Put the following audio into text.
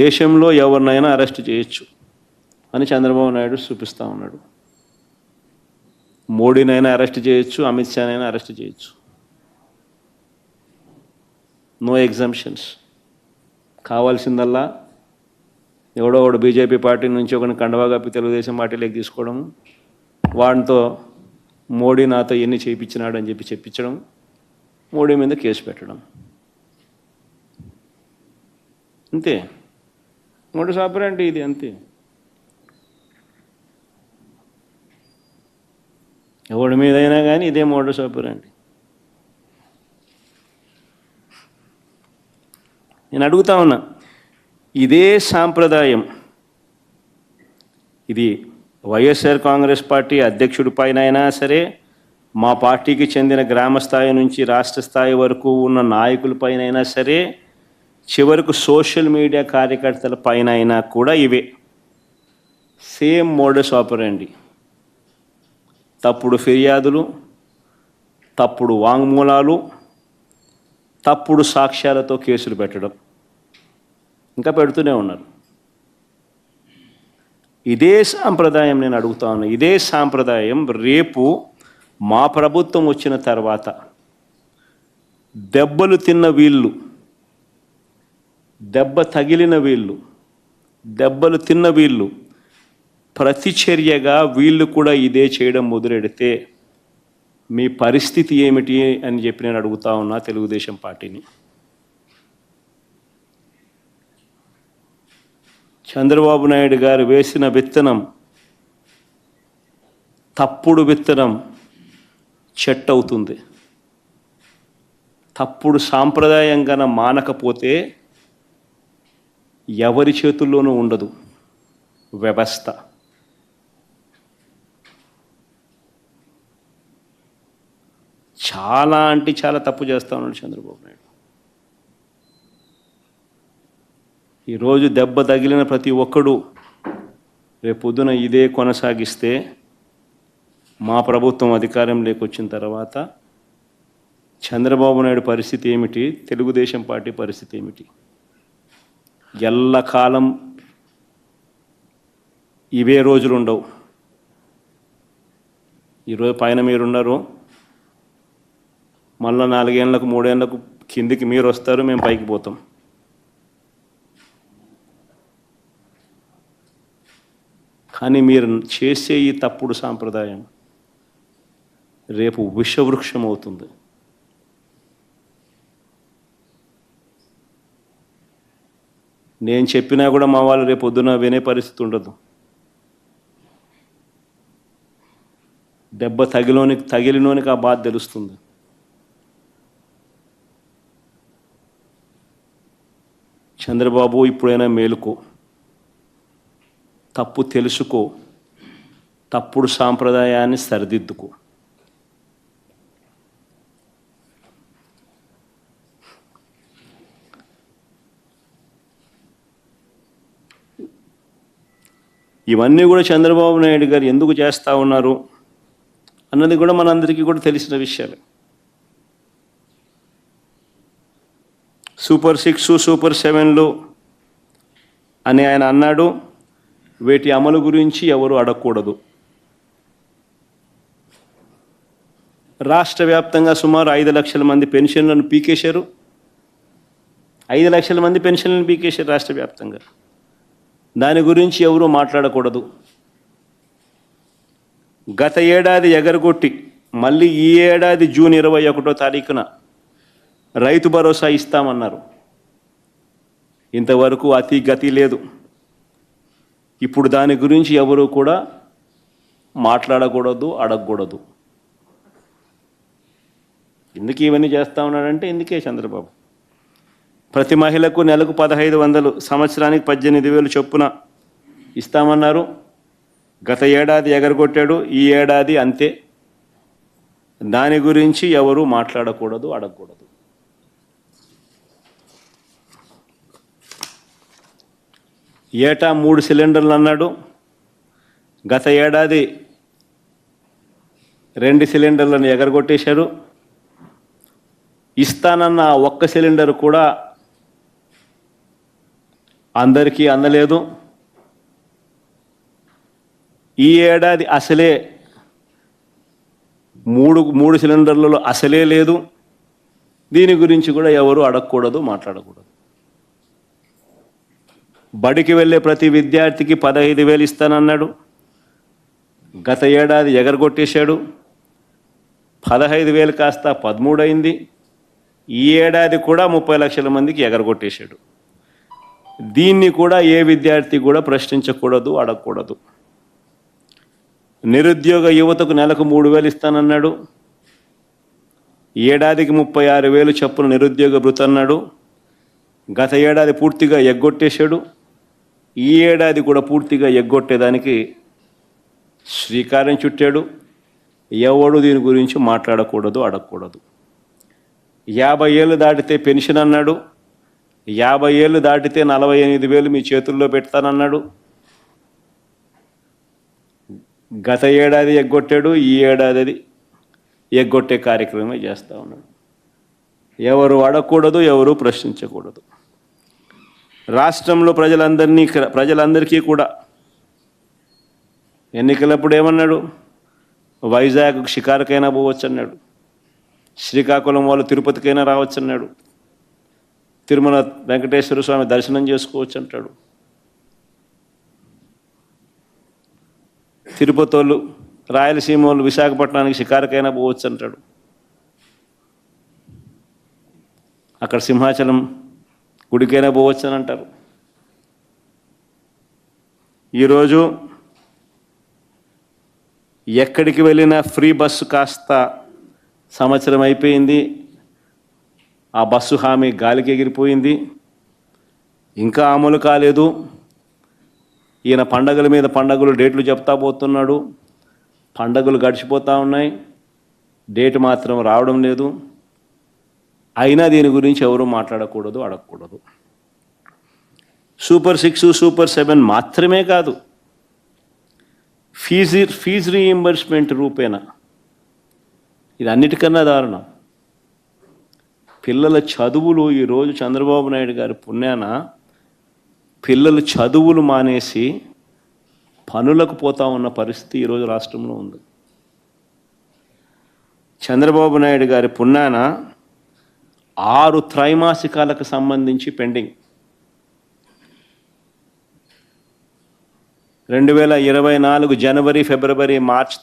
దేశంలో ఎవరినైనా అరెస్ట్ చేయొచ్చు అని చంద్రబాబు నాయుడు చూపిస్తూ ఉన్నాడు. మోడీనైనా అరెస్ట్ చేయొచ్చు, అమిత్ షానైనా అరెస్ట్ చేయొచ్చు. No exemptions. కావాల్సిందల్లా ఎవడో ఒకడు బీజేపీ పార్టీ నుంచి ఒకరిని కండవా కప్పి తెలుగుదేశం పార్టీలోకి తీసుకోవడం, వాడితో మోడీ నాతో ఎన్ని చేయించినాడు అని చెప్పి చెప్పించడం, మోడీ మీద కేసు పెట్టడం, అంతే. మోడీ ఆపరేంటి ఇది, అంతే. ఎవడి మీదైనా కానీ ఇదే మోడీ ఆపరేంటి. నేను అడుగుతా ఉన్నా, ఇదే సాంప్రదాయం ఇది వైఎస్ఆర్ కాంగ్రెస్ పార్టీ అధ్యక్షుడి పైన అయినా సరే, మా పార్టీకి చెందిన గ్రామ స్థాయి నుంచి రాష్ట్ర స్థాయి వరకు ఉన్న నాయకులపైన అయినా సరే, చివరకు సోషల్ మీడియా కార్యకర్తల పైన అయినా కూడా ఇవే సేమ్ మోడస్ ఆపరండి. తప్పుడు ఫిర్యాదులు, తప్పుడు వాంగ్మూలాలు, తప్పుడు సాక్ష్యాలతో కేసులు పెట్టడం, ఇంకా పెడుతూనే ఉన్నారు. ఇదే సాంప్రదాయం నేను అడుగుతా ఉన్నా, ఇదే సాంప్రదాయం రేపు మా ప్రభుత్వం వచ్చిన తర్వాత దెబ్బలు తిన్న వీళ్ళు, దెబ్బ తగిలిన వీళ్ళు, దెబ్బలు తిన్న వీళ్ళు ప్రతిచర్యగా వీళ్ళు కూడా ఇదే చేయడం మొదలెడితే మీ పరిస్థితి ఏమిటి అని చెప్పి నేను అడుగుతా ఉన్నా తెలుగుదేశం పార్టీని. చంద్రబాబు నాయుడు గారు వేసిన విత్తనం, తప్పుడు విత్తనం చెట్టు అవుతుంది. తప్పుడు సాంప్రదాయం గన మానకపోతే ఎవరి చేతుల్లోనూ ఉండదు వ్యవస్థ. చాలా అంటే చాలా తప్పు చేస్తూ ఉన్నాడు చంద్రబాబు నాయుడు. ఈరోజు దెబ్బ తగిలిన ప్రతి ఒక్కడు రేపు పొద్దున ఇదే కొనసాగిస్తే మా ప్రభుత్వం అధికారంలోకి వచ్చిన తర్వాత చంద్రబాబు నాయుడు పరిస్థితి ఏమిటి, తెలుగుదేశం పార్టీ పరిస్థితి ఏమిటి? ఎల్లకాలం ఇవే రోజులు ఉండవు. ఈరోజు పైన మీరున్నారు, మళ్ళీ 4 ఏళ్ళకు 3 ఏళ్ళకు కిందికి మీరు వస్తారు, మేము పైకి పోతాం. కానీ మీరు చేసే ఈ తప్పుడు సాంప్రదాయం రేపు విషవృక్షం అవుతుంది. నేను చెప్పినా కూడా మా వాళ్ళు రేపు పొద్దున వినే పరిస్థితి ఉండదు. దెబ్బ తగిలినోనికి ఆ బాధ తెలుస్తుంది. చంద్రబాబు ఇప్పుడైనా మేలుకో, తప్పు తెలుసుకో, తప్పుడు సాంప్రదాయాన్ని సరిదిద్దుకో. ఇవన్నీ కూడా చంద్రబాబు నాయుడు గారు ఎందుకు చేస్తూ ఉన్నారు అన్నది కూడా మనందరికీ కూడా తెలిసిన విషయాలే. సూపర్ 6, సూపర్ 7లు అని ఆయన అన్నాడు. వీటి అమలు గురించి ఎవరు అడగకూడదు. రాష్ట్ర వ్యాప్తంగా సుమారు 5 లక్షల మంది పెన్షన్లను పీకేశారు. 5 లక్షల మంది పెన్షన్లను పీకేశారు రాష్ట్ర వ్యాప్తంగా. దాని గురించి ఎవరు మాట్లాడకూడదు. గత ఏడాది ఎగరగొట్టి మళ్ళీ ఈ ఏడాది జూన్ 21వ తారీఖున రైతు భరోసా ఇస్తామన్నారు. ఇంతవరకు అతి గతి లేదు. ఇప్పుడు దాని గురించి ఎవరు కూడా మాట్లాడకూడదు, అడగకూడదు. ఎందుకు ఇవన్నీ చేస్తూ ఉన్నాడంటే ఇందుకే చంద్రబాబు. ప్రతి మహిళకు నెలకు 1500, సంవత్సరానికి 18,000 చొప్పున ఇస్తామన్నారు. గత ఏడాది ఎగరగొట్టాడు, ఈ ఏడాది అంతే. దాని గురించి ఎవరు మాట్లాడకూడదు, అడగకూడదు. ఏటా 3 సిలిండర్లు అన్నాడు. గత ఏడాది 2 సిలిండర్లను ఎగరగొట్టేశారు. ఇస్తానన్న ఒక్క సిలిండర్ కూడా అందరికీ అందలేదు. ఈ ఏడాది అసలే మూడు సిలిండర్లలో అసలే లేదు. దీని గురించి కూడా ఎవరు అడగకూడదు, మాట్లాడకూడదు. బడికి వెళ్ళే ప్రతి విద్యార్థికి 15,000 ఇస్తానన్నాడు. గత ఏడాది ఎగరగొట్టేశాడు. 15,000 కాస్త 13 అయింది. ఈ ఏడాది కూడా 30 లక్షల మందికి ఎగరగొట్టేశాడు. దీన్ని కూడా ఏ విద్యార్థి కూడా ప్రశ్నించకూడదు, అడగకూడదు. నిరుద్యోగ యువతకు నెలకు 3,000 ఇస్తానన్నాడు. ఏడాదికి 36,000 చొప్పున నిరుద్యోగ భృతి అన్నాడు. గత ఏడాది పూర్తిగా ఎగ్గొట్టేశాడు. ఈ ఏడాది కూడా పూర్తిగా ఎగ్గొట్టేదానికి శ్రీకారం చుట్టాడు. ఎవడు దీని గురించి మాట్లాడకూడదు, అడగకూడదు. 50 ఏళ్ళు దాటితే పెన్షన్ అన్నాడు. 50 ఏళ్ళు దాటితే 48,000 మీ చేతుల్లో పెడతానన్నాడు. గత ఏడాది ఎగ్గొట్టాడు. ఈ ఏడాది ఎగ్గొట్టే కార్యక్రమమే చేస్తూ ఉన్నాడు. ఎవరు అడగకూడదు, ఎవరు ప్రశ్నించకూడదు. రాష్ట్రంలో ప్రజలందరికీ కూడా ఎన్నికలప్పుడు ఏమన్నాడు? వైజాగ్ షికారుకైనా పోవచ్చు అన్నాడు. శ్రీకాకుళం వాళ్ళు తిరుపతికైనా రావచ్చు అన్నాడు. తిరుమల వెంకటేశ్వర స్వామి దర్శనం చేసుకోవచ్చు అంటాడు. తిరుపతి వాళ్ళు, రాయలసీమ వాళ్ళు విశాఖపట్నానికి షికారుకైనా పోవచ్చు అంటాడు. అక్కడ సింహాచలం గుడికైనా పోవచ్చు అని అంటారు. ఈరోజు ఎక్కడికి వెళ్ళినా ఫ్రీ బస్సు కాస్త సంవత్సరం అయిపోయింది. ఆ బస్సు హామీ గాలికి ఎగిరిపోయింది, ఇంకా అమలు కాలేదు. ఈయన పండగల మీద పండగలు డేట్లు చెప్తా పోతున్నాడు. పండగలు గడిచిపోతూ ఉన్నాయి, డేట్ మాత్రం రావడం లేదు. అయినా దీని గురించి ఎవరు మాట్లాడకూడదు, అడగకూడదు. సూపర్ 6, సూపర్ 7 మాత్రమే కాదు, ఫీజు రీయింబర్స్మెంట్ రూపేణా ఇది అన్నిటికన్నా దారుణం. పిల్లల చదువులు ఈరోజు చంద్రబాబు నాయుడు గారి పుణ్యాన పిల్లలు చదువులు మానేసి పనులకు పోతా ఉన్న పరిస్థితి ఈరోజు రాష్ట్రంలో ఉంది. చంద్రబాబు నాయుడు గారి పుణ్యాన 6 త్రైమాసికాలకు సంబంధించి పెండింగ్. 2024 జనవరి, ఫిబ్రవరి, మార్చ్